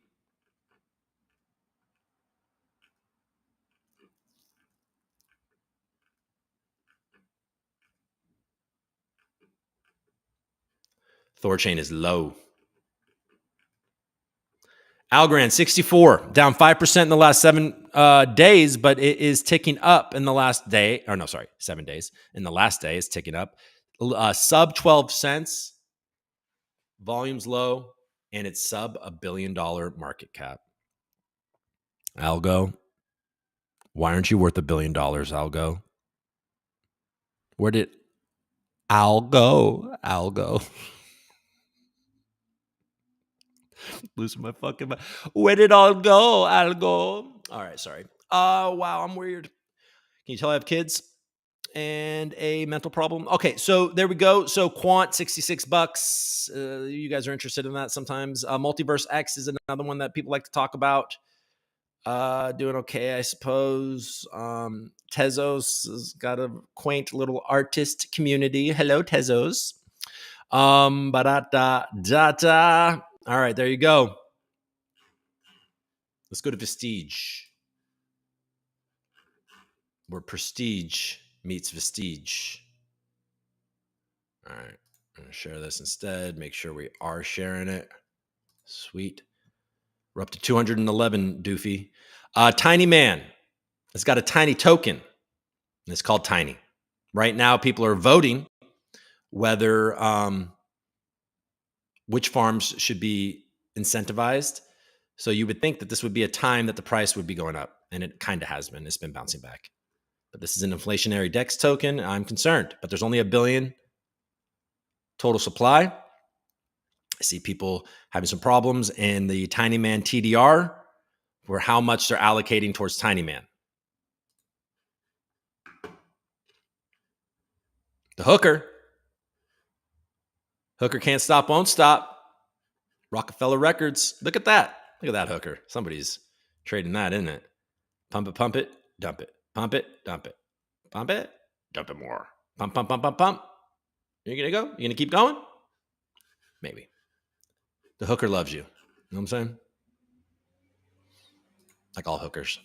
Thorchain is low. Algorand, 64, down 5% in the last 7 days, but it is ticking up in the last day. Or no, sorry, 7 days. In the last day, it's ticking up. Sub 12 cents. Volume's low, and it's sub $1 billion market cap. Algo, why aren't you worth $1 billion, Algo? Where did Algo? Losing my fucking mind. Where did it all go, Algo? All right, sorry. Wow, I'm weird. Can you tell I have kids and a mental problem? Okay, so there we go. So Quant, $66. You guys are interested in that sometimes. Multiverse X is another one that people like to talk about. Doing okay, I suppose. Tezos has got a quaint little artist community. Hello, Tezos. Ba-da-da-da-da. All right, there you go. Let's go to Vestige. Where prestige meets Vestige. All right, I'm going to share this instead. Make sure we are sharing it. Sweet. We're up to 211, Doofy. Tiny Man has got a tiny token. And it's called Tiny. Right now, people are voting whether which farms should be incentivized. So you would think that this would be a time that the price would be going up, and it kind of has been. It's been bouncing back. But this is an inflationary DEX token. I'm concerned, but there's only 1 billion total supply. I see people having some problems in the Tiny Man TDR, where how much they're allocating towards Tiny Man. The hooker can't stop, won't stop. Rockefeller Records. Look at that. Look at that hooker. Somebody's trading that, isn't it? Pump it, dump it. Pump it, dump it. Pump it, dump it more. Pump, pump, pump, pump, pump. You're going to go? You're going to keep going? Maybe. The hooker loves you. You know what I'm saying? Like all hookers.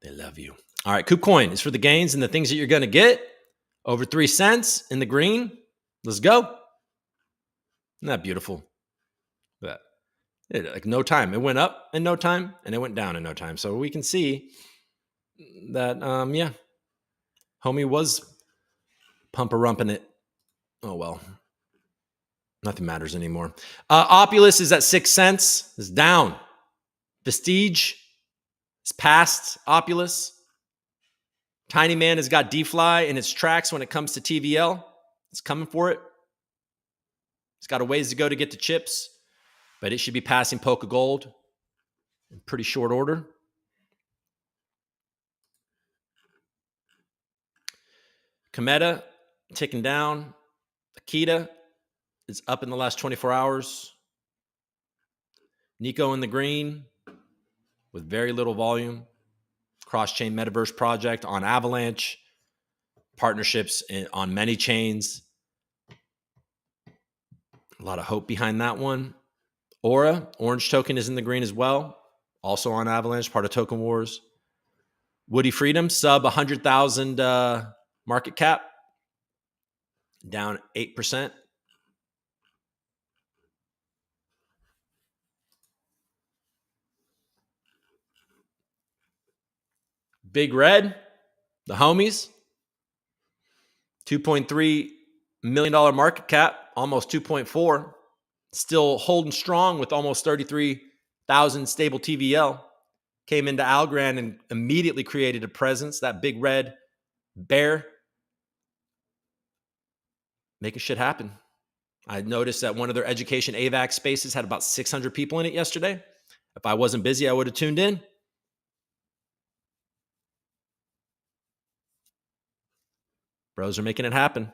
They love you. All right, KubeCoin is for the gains and the things that you're going to get. Over 3 cents in the green. Let's go. Isn't that beautiful? That. Like no time. It went up in no time and it went down in no time. So we can see that, yeah, homie was pump-a-rumping it. Oh, well. Nothing matters anymore. Opulus is at 6 cents. It's down. Vestige is past Opulus. Tiny Man has got DFly in its tracks when it comes to TVL. It's coming for it. It's got a ways to go to get to chips, but it should be passing Polka Gold in pretty short order. Cometa ticking down. Akita is up in the last 24 hours. Nico in the green with very little volume. Cross-chain metaverse project on Avalanche. Partnerships on many chains. A lot of hope behind that one. Aura, orange token, is in the green as well. Also on Avalanche, part of Token Wars. Woody Freedom, sub 100,000 market cap. Down 8%. Big Red, the homies. $2.3 million market cap, almost 2.4. Still holding strong with almost 33,000 stable TVL. Came into Algorand and immediately created a presence. That big red bear making shit happen. I noticed that one of their education AVAX spaces had about 600 people in it yesterday. If I wasn't busy, I would have tuned in. Bros are making it happen.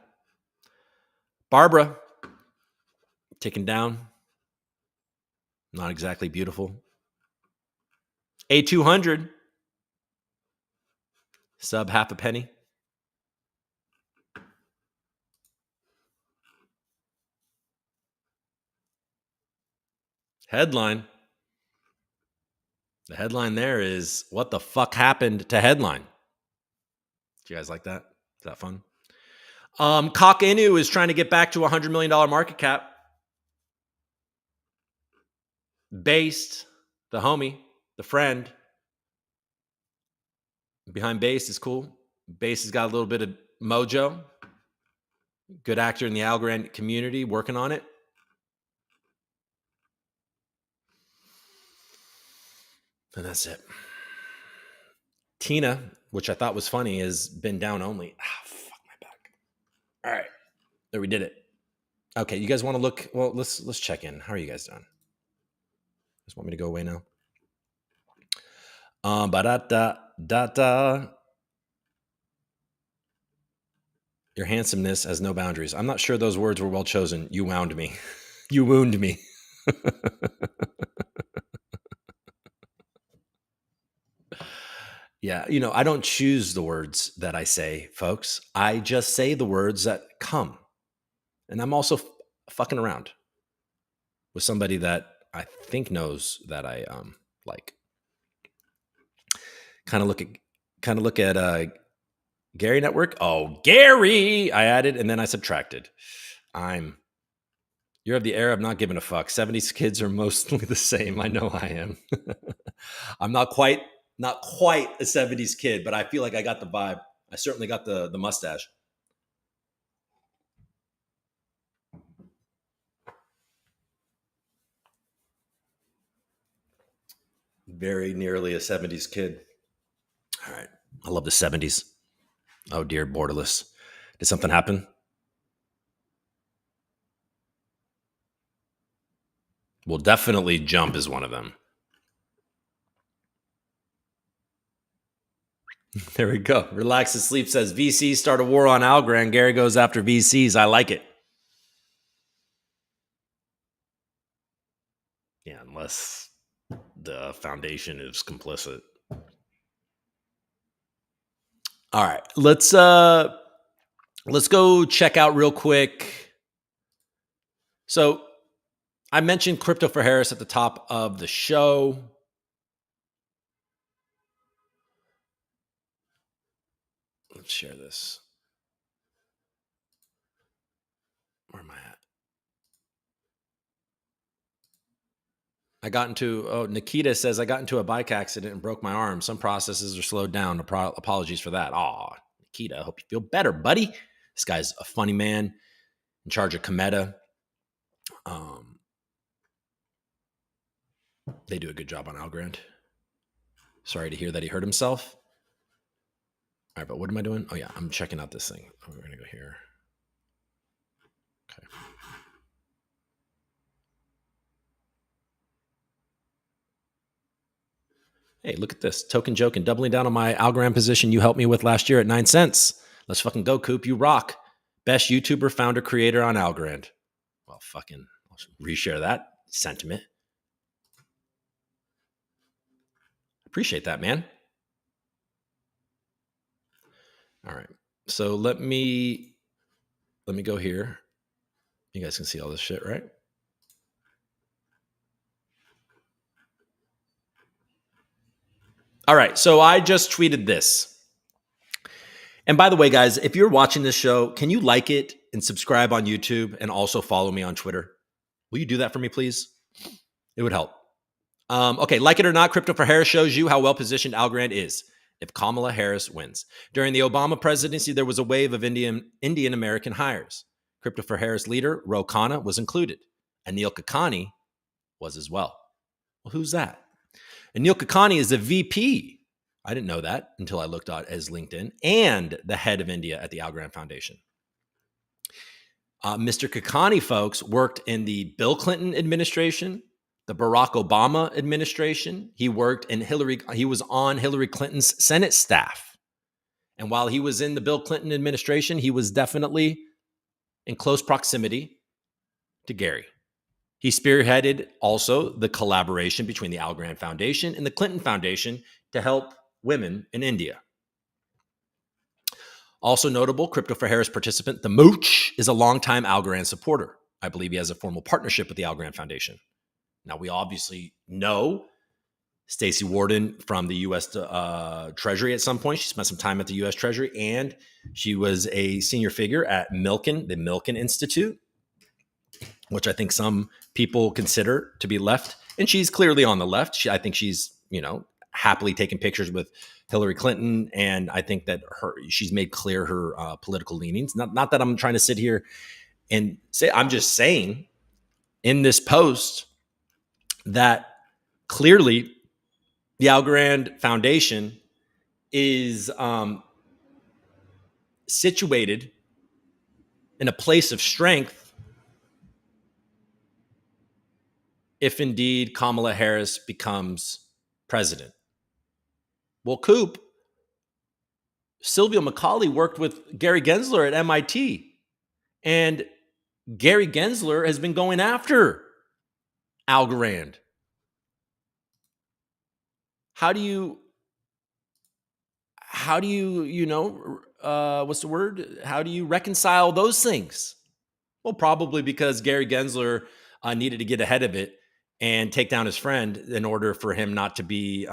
Barbara, ticking down. Not exactly beautiful. A200, sub half a penny. Headline. The headline there is, what the fuck happened to Headline? Do you guys like that? Is that fun? Cock Inu is trying to get back to $100 million market cap. Based, the homie, the friend. Behind Base is cool. Base has got a little bit of mojo. Good actor in the Algorand community, working on it. And that's it. Tina, which I thought was funny, has been down only. Ah, fuck my back. All right. There, we did it. Okay, you guys want to look? Well, let's check in. How are you guys doing? Just want me to go away now? Ba da da da da. Your handsomeness has no boundaries. I'm not sure those words were well chosen. You wound me. You wound me. Yeah, I don't choose the words that I say, folks. I just say the words that come. And I'm also fucking around with somebody that I think knows that I like. Kind of look at Gary Network. Oh, Gary! I added and then I subtracted. You're of the era of not giving a fuck. 70s kids are mostly the same. I know I am. I'm not quite a 70s kid, but I feel like I got the vibe. I certainly got the mustache. Very nearly a 70s kid. All right. I love the 70s. Oh dear, borderless. Did something happen? Well, definitely jump is one of them. There we go. Relax and sleep says VCs start a war on Algorand. Gary goes after VCs. I like it. Yeah, unless the foundation is complicit. All right. Let's go check out real quick. So I mentioned Crypto4Harris at the top of the show. Let's share this. Where am I at? Nikita says, I got into a bike accident and broke my arm. Some processes are slowed down. Apologies for that. Aw, Nikita, I hope you feel better, buddy. This guy's a funny man in charge of Cometa. They do a good job on Algorand. Sorry to hear that he hurt himself. All right, but what am I doing? Oh, yeah, I'm checking out this thing. We're going to go here. Okay. Hey, look at this. Token joking, doubling down on my Algorand position you helped me with last year at 9 cents. Let's fucking go, Coop. You rock. Best YouTuber, founder, creator on Algorand. Well, fucking I'll reshare that sentiment. Appreciate that, man. All right. So let me go here. You guys can see all this shit, right? All right. So I just tweeted this. And by the way, guys, if you're watching this show, can you like it and subscribe on YouTube and also follow me on Twitter? Will you do that for me, please? It would help. Okay, like it or not, Crypto4Harris shows you how well positioned Algorand is if Kamala Harris wins. During the Obama presidency, there was a wave of Indian American hires. Crypto4Harris leader Ro Khanna was included. Anil Kakani was as well. Well, who's that? Anil Kakani is the VP. I didn't know that until I looked at his LinkedIn, and the head of India at the Algorand Foundation. Mr. Kakani, folks, worked in the Bill Clinton administration, the Barack Obama administration. He was on Hillary Clinton's Senate staff. And while he was in the Bill Clinton administration, he was definitely in close proximity to Gary. He spearheaded also the collaboration between the Algorand Foundation and the Clinton Foundation to help women in India. Also notable, Crypto4Harris participant, the Mooch, is a longtime Algorand supporter. I believe he has a formal partnership with the Algorand Foundation. Now, we obviously know Stacey Warden from the U.S. Treasury at some point. She spent some time at the U.S. Treasury, and she was a senior figure at Milken, the Milken Institute, which I think some people consider to be left. And she's clearly on the left. I think she's, happily taking pictures with Hillary Clinton, and I think that she's made clear her political leanings. Not that I'm trying to sit here and say, I'm just saying in this post that clearly the Algorand Foundation is situated in a place of strength if indeed Kamala Harris becomes president. Well, Coop, Sylvia Macaulay worked with Gary Gensler at MIT, and Gary Gensler has been going after Algorand. How do you, what's the word? How do you reconcile those things? Well, probably because Gary Gensler needed to get ahead of it and take down his friend in order for him not to be,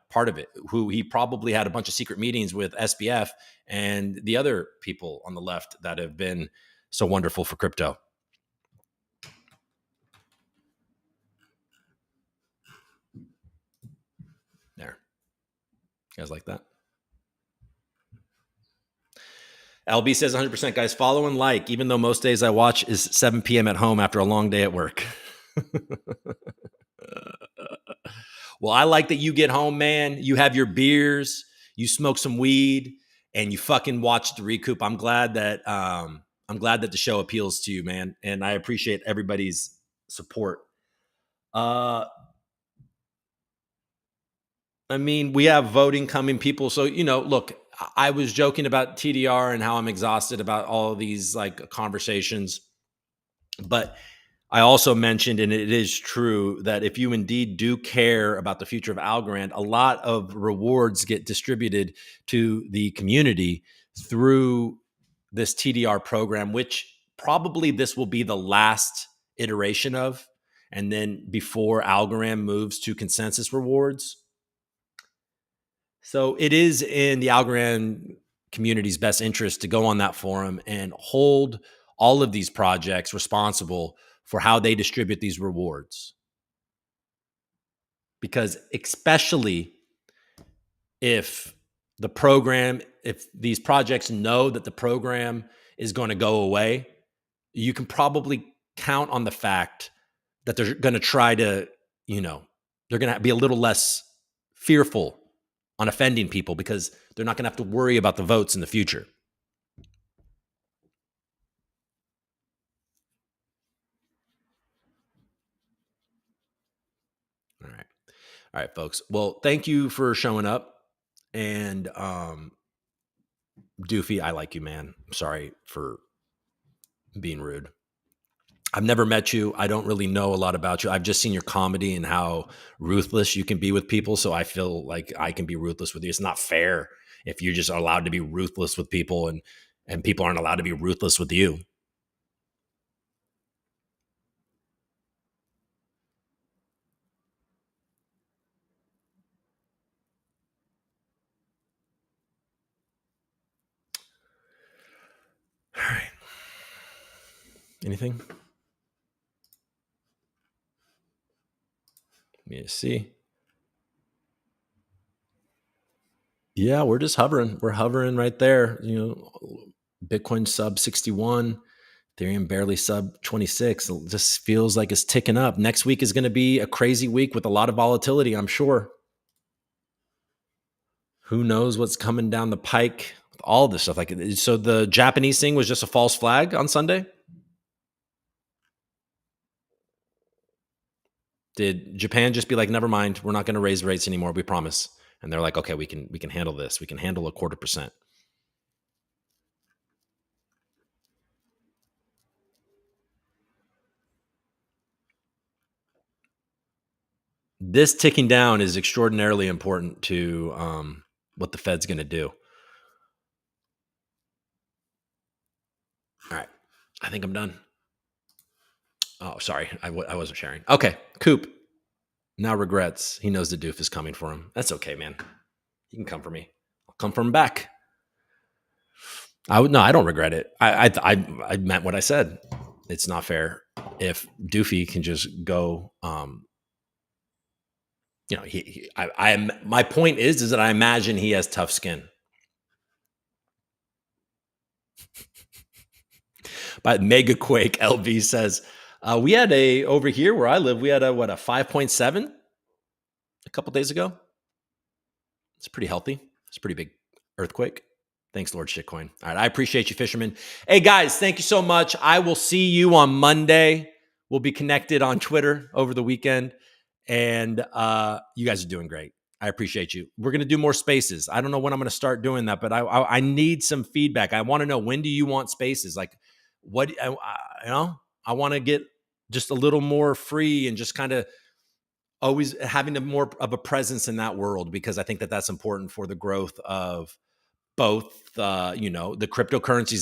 part of it, who he probably had a bunch of secret meetings with SBF and the other people on the left that have been so wonderful for crypto. There. You guys like that? LB says 100%, guys, follow and like, even though most days I watch is 7 p.m. at home after a long day at work. Well, I like that you get home, man. You have your beers, you smoke some weed, and you fucking watch the ReCoop. I'm glad that the show appeals to you, man, and I appreciate everybody's support. I mean, we have voting coming, people. So, look, I was joking about TDR and how I'm exhausted about all of these like conversations, but I also mentioned, and it is true, that if you indeed do care about the future of Algorand, a lot of rewards get distributed to the community through this TDR program, which probably this will be the last iteration of, and then before Algorand moves to consensus rewards. So it is in the Algorand community's best interest to go on that forum and hold all of these projects responsible for how they distribute these rewards. Because especially if these projects know that the program is going to go away, you can probably count on the fact that they're going to try to, they're going to be a little less fearful on offending people because they're not going to have to worry about the votes in the future. All right, folks. Well, thank you for showing up. And Doofy, I like you, man. I'm sorry for being rude. I've never met you. I don't really know a lot about you. I've just seen your comedy and how ruthless you can be with people. So I feel like I can be ruthless with you. It's not fair if you're just allowed to be ruthless with people and people aren't allowed to be ruthless with you. All right. Anything? Let me see. Yeah, we're just hovering. We're hovering right there. Bitcoin sub 61, Ethereum barely sub 26. It just feels like it's ticking up. Next week is going to be a crazy week with a lot of volatility, I'm sure. Who knows what's coming down the pike with all this stuff. So the Japanese thing was just a false flag on Sunday? Did Japan just be like, never mind, we're not going to raise rates anymore, we promise? And they're like, okay, we can handle this. We can handle 0.25%. This ticking down is extraordinarily important to what the Fed's going to do. All right. I think I'm done. Oh, sorry. I wasn't sharing. Okay. Coop now regrets. He knows the doof is coming for him. That's okay, man. You can come for me. I'll come for him back. No, I don't regret it. I meant what I said. It's not fair if Doofy can just go. My point is that I imagine he has tough skin. But Mega Quake LV says we had over here where I live, we had a 5.7 a couple days ago. It's pretty healthy. It's a pretty big earthquake. Thanks, Lord Shitcoin. All right. I appreciate you, Fisherman. Hey, guys, thank you so much. I will see you on Monday We'll be connected on Twitter over the weekend. And you guys are doing great. I appreciate you. We're going to do more spaces. I don't know when I'm going to start doing that, but I need some feedback. I want to know, when do you want spaces? Like, what, I want to get just a little more free and just kind of always having more of a presence in that world, because I think that that's important for the growth of both, the cryptocurrencies